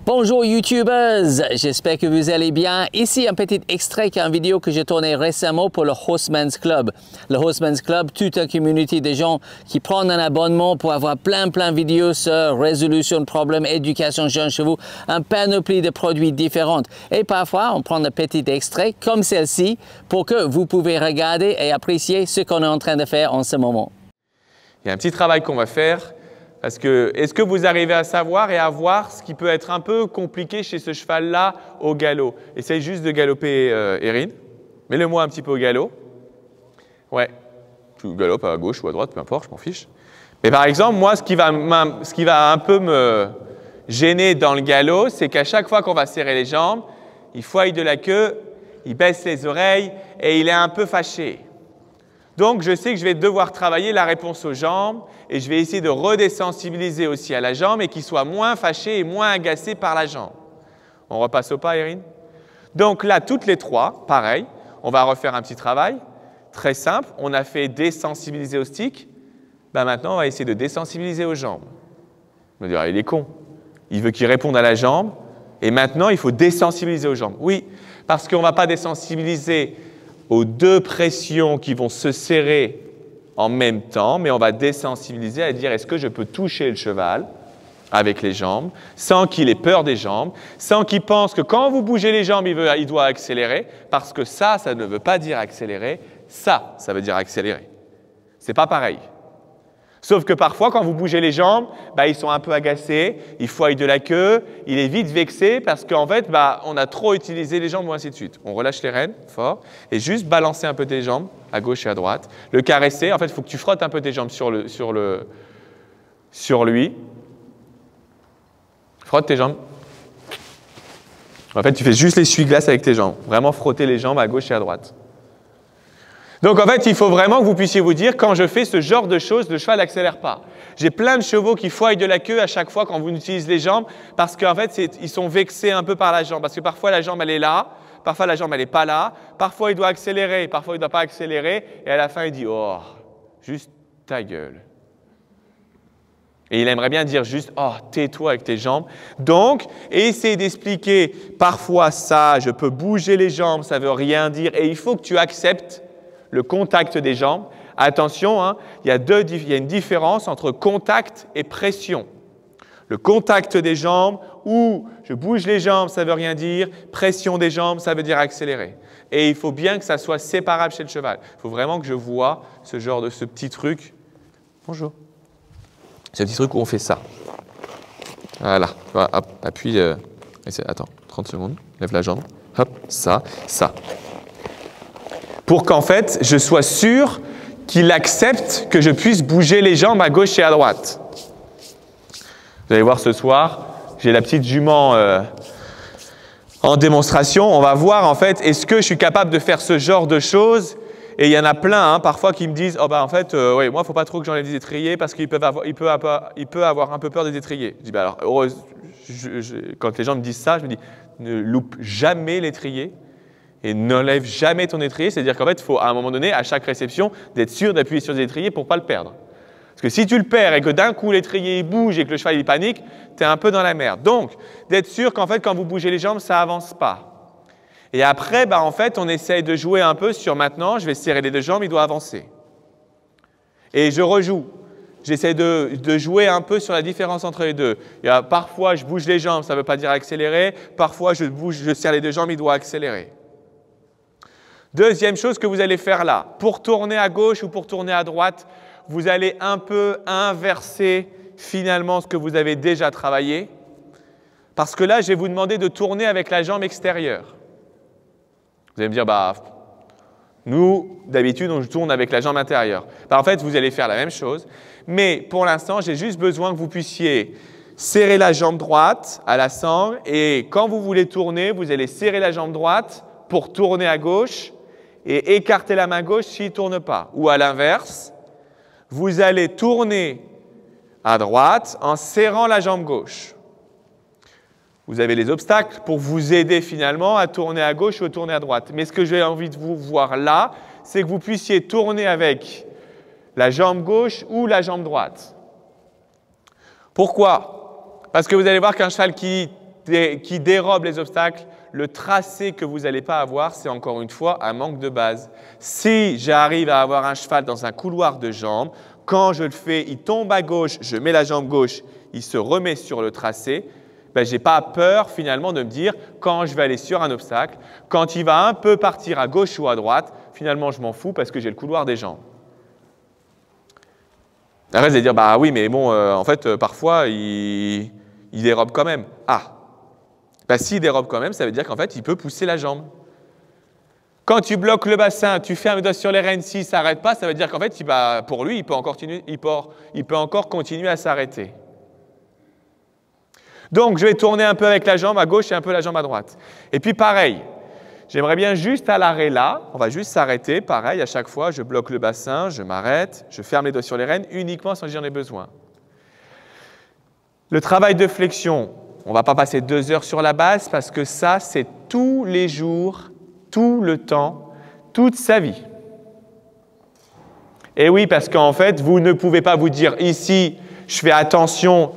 Bonjour YouTubers, j'espère que vous allez bien. Ici un petit extrait d'une vidéo que j'ai tournée récemment pour le Horseman's Club. Le Horseman's Club, toute une communauté de gens qui prennent un abonnement pour avoir plein de vidéos sur résolution de problèmes, éducation jeunes chevaux, un panoplie de produits différents. Et parfois, on prend un petit extrait comme celle-ci pour que vous pouvez regarder et apprécier ce qu'on est en train de faire en ce moment. Il y a un petit travail qu'on va faire. Parce que, est-ce que vous arrivez à savoir et à voir ce qui peut être un peu compliqué chez ce cheval-là au galop? Essaye juste de galoper, Erin. Mets-le-moi un petit peu au galop. Ouais. Tu galopes à gauche ou à droite, peu importe, je m'en fiche. Mais par exemple, moi, ce qui va un peu me gêner dans le galop, c'est qu'à chaque fois qu'on va serrer les jambes, il fouaille de la queue, il baisse les oreilles et il est un peu fâché. Donc, je sais que je vais devoir travailler la réponse aux jambes et je vais essayer de redésensibiliser aussi à la jambe et qu'il soit moins fâché et moins agacé par la jambe. On repasse au pas, Erin? Donc là, toutes les trois, pareil, on va refaire un petit travail très simple. On a fait désensibiliser au stick. Ben maintenant, on va essayer de désensibiliser aux jambes. On va dire, il est con. Il veut qu'il réponde à la jambe et maintenant, il faut désensibiliser aux jambes. Oui, parce qu'on ne va pas désensibiliser aux deux pressions qui vont se serrer en même temps, mais on va désensibiliser à dire est-ce que je peux toucher le cheval avec les jambes sans qu'il ait peur des jambes, sans qu'il pense que quand vous bougez les jambes, il doit accélérer, parce que ça ne veut pas dire accélérer, ça veut dire accélérer. C'est pas pareil. Sauf que parfois, quand vous bougez les jambes, ils sont un peu agacés, ils fouaillent de la queue, il est vite vexé parce qu'en fait, on a trop utilisé les jambes ou ainsi de suite. On relâche les rênes fort et juste balancer un peu tes jambes à gauche et à droite. Le caresser, en fait, il faut que tu frottes un peu tes jambes sur lui. Frotte tes jambes. En fait, tu fais juste l'essuie-glace avec tes jambes. Vraiment frotter les jambes à gauche et à droite. Donc, en fait, il faut vraiment que vous puissiez vous dire, quand je fais ce genre de choses, le cheval n'accélère pas. J'ai plein de chevaux qui fouaillent de la queue à chaque fois quand vous utilisez les jambes parce qu'en fait, ils sont vexés un peu par la jambe. Parce que parfois, la jambe, elle est là, parfois, la jambe, elle n'est pas là, parfois, il doit accélérer, parfois, il ne doit pas accélérer. Et à la fin, il dit « Oh, juste ta gueule ». Et il aimerait bien dire juste « Oh, tais-toi avec tes jambes ». Donc, essayez d'expliquer parfois ça, je peux bouger les jambes, ça ne veut rien dire. Et il faut que tu acceptes le contact des jambes. Attention, hein, il y a une différence entre contact et pression. Le contact des jambes, ou je bouge les jambes, ça ne veut rien dire. Pression des jambes, ça veut dire accélérer. Et il faut bien que ça soit séparable chez le cheval. Il faut vraiment que je vois ce petit truc. Bonjour. Ce petit truc où on fait ça. Voilà. Hop, appuie. Attends, 30 secondes. Lève la jambe. Hop, ça. Pour qu'en fait, je sois sûr qu'il accepte que je puisse bouger les jambes à gauche et à droite. Vous allez voir ce soir, j'ai la petite jument en démonstration. On va voir en fait, est-ce que je suis capable de faire ce genre de choses? Et il y en a plein parfois qui me disent, oh en fait, moi, il ne faut pas trop que j'enlève des étriers parce qu'il peut avoir un peu peur des étriers. Je dis, alors, quand les gens me disent ça, je me dis, ne loupe jamais l'étrier. Et n'enlève jamais ton étrier, c'est-à-dire qu'en fait, il faut à un moment donné, à chaque réception, d'être sûr d'appuyer sur les étriers pour ne pas le perdre. Parce que si tu le perds et que d'un coup l'étrier bouge et que le cheval il panique, tu es un peu dans la merde. Donc, d'être sûr qu'en fait, quand vous bougez les jambes, ça n'avance pas. Et après, en fait, on essaye de jouer un peu sur maintenant, je vais serrer les deux jambes, il doit avancer. Et je rejoue. J'essaie de jouer un peu sur la différence entre les deux. Parfois, je bouge les jambes, ça ne veut pas dire accélérer. Parfois, je serre les deux jambes, il doit accélérer. Deuxième chose que vous allez faire là, pour tourner à gauche ou pour tourner à droite, vous allez un peu inverser finalement ce que vous avez déjà travaillé. Parce que là, je vais vous demander de tourner avec la jambe extérieure. Vous allez me dire, nous, d'habitude, on tourne avec la jambe intérieure. En fait, vous allez faire la même chose. Mais pour l'instant, j'ai juste besoin que vous puissiez serrer la jambe droite à la sangle. Et quand vous voulez tourner, vous allez serrer la jambe droite pour tourner à gauche et écarter la main gauche s'il ne tourne pas. Ou à l'inverse, vous allez tourner à droite en serrant la jambe gauche. Vous avez les obstacles pour vous aider finalement à tourner à gauche ou à tourner à droite. Mais ce que j'ai envie de vous voir là, c'est que vous puissiez tourner avec la jambe gauche ou la jambe droite. Pourquoi? Parce que vous allez voir qu'un cheval qui qui dérobe les obstacles, le tracé que vous n'allez pas avoir, c'est encore une fois un manque de base. Si j'arrive à avoir un cheval dans un couloir de jambes, quand je le fais, il tombe à gauche, je mets la jambe gauche, il se remet sur le tracé, ben, je n'ai pas peur finalement de me dire quand je vais aller sur un obstacle, quand il va un peu partir à gauche ou à droite, finalement je m'en fous parce que j'ai le couloir des jambes. Après, vous allez dire, bah oui, mais bon, en fait, parfois, il dérobe quand même. Ah, bah, s'il dérobe quand même, ça veut dire qu'en fait, il peut pousser la jambe. Quand tu bloques le bassin, tu fermes les doigts sur les rênes, s'il ne s'arrête pas, ça veut dire qu'en fait, pour lui, il peut encore continuer à s'arrêter. Donc, je vais tourner un peu avec la jambe à gauche et un peu la jambe à droite. Et puis, pareil, j'aimerais bien juste à l'arrêt là, on va juste s'arrêter. Pareil, à chaque fois, je bloque le bassin, je m'arrête, je ferme les doigts sur les rênes, uniquement quand j'en ai besoin. Le travail de flexion, on ne va pas passer 2 heures sur la base parce que ça, c'est tous les jours, tout le temps, toute sa vie. Et oui, parce qu'en fait, vous ne pouvez pas vous dire ici, je fais attention,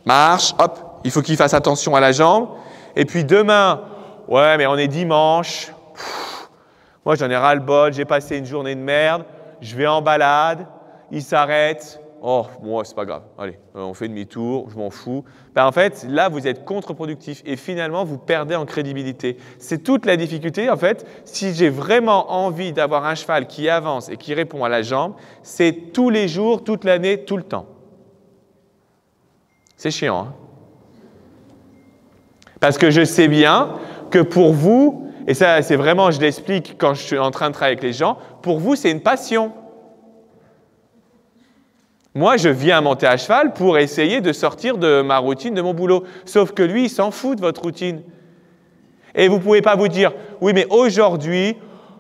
marche, hop, il faut qu'il fasse attention à la jambe. Et puis demain, ouais, mais on est dimanche, moi j'en ai ras-le-bol, j'ai passé une journée de merde, je vais en balade, il s'arrête, oh, moi c'est pas grave, allez, on fait demi-tour, je m'en fous. Ben, en fait, là vous êtes contre-productif et finalement vous perdez en crédibilité. C'est toute la difficulté en fait, si j'ai vraiment envie d'avoir un cheval qui avance et qui répond à la jambe, c'est tous les jours, toute l'année, tout le temps. C'est chiant, hein? Parce que je sais bien que pour vous, et ça c'est vraiment, je l'explique quand je suis en train de travailler avec les gens, pour vous c'est une passion. Moi je viens monter à cheval pour essayer de sortir de ma routine, de mon boulot. Sauf que lui il s'en fout de votre routine. Et vous ne pouvez pas vous dire, oui mais aujourd'hui,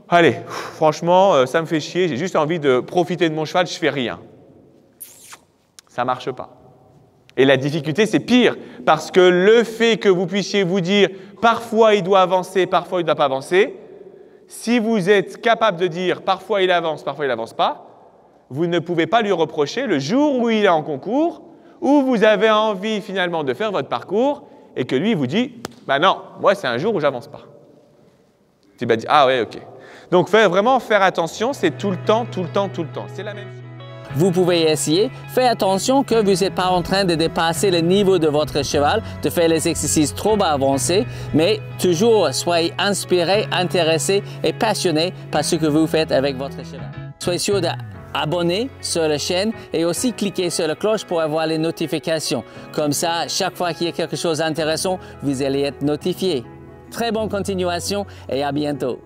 allez, franchement ça me fait chier, j'ai juste envie de profiter de mon cheval, je ne fais rien. Ça ne marche pas. Et la difficulté, c'est pire, parce que le fait que vous puissiez vous dire parfois il doit avancer, parfois il ne doit pas avancer, si vous êtes capable de dire parfois il avance pas, vous ne pouvez pas lui reprocher le jour où il est en concours, où vous avez envie finalement de faire votre parcours et que lui vous dit bah non, moi c'est un jour où j'avance pas. Tu vas dire ah ouais, ok. Donc vraiment faire attention, c'est tout le temps, tout le temps, tout le temps. C'est la même chose. Vous pouvez essayer. Faites attention que vous n'êtes pas en train de dépasser le niveau de votre cheval, de faire les exercices trop avancés, mais toujours soyez inspiré, intéressé et passionné par ce que vous faites avec votre cheval. Soyez sûr d'abonner sur la chaîne et aussi cliquer sur la cloche pour avoir les notifications. Comme ça, chaque fois qu'il y a quelque chose d'intéressant, vous allez être notifié. Très bonne continuation et à bientôt.